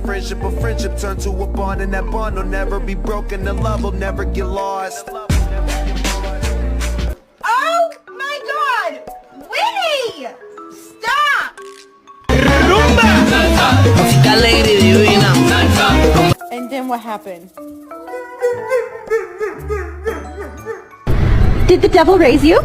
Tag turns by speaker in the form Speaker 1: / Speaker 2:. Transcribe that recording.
Speaker 1: Friendship, a friendship turn to a bond, and that bond will never be broken. The love will never get lost.
Speaker 2: Oh my God, Winnie! Stop!
Speaker 3: And then what happened?
Speaker 4: Did the devil raise you?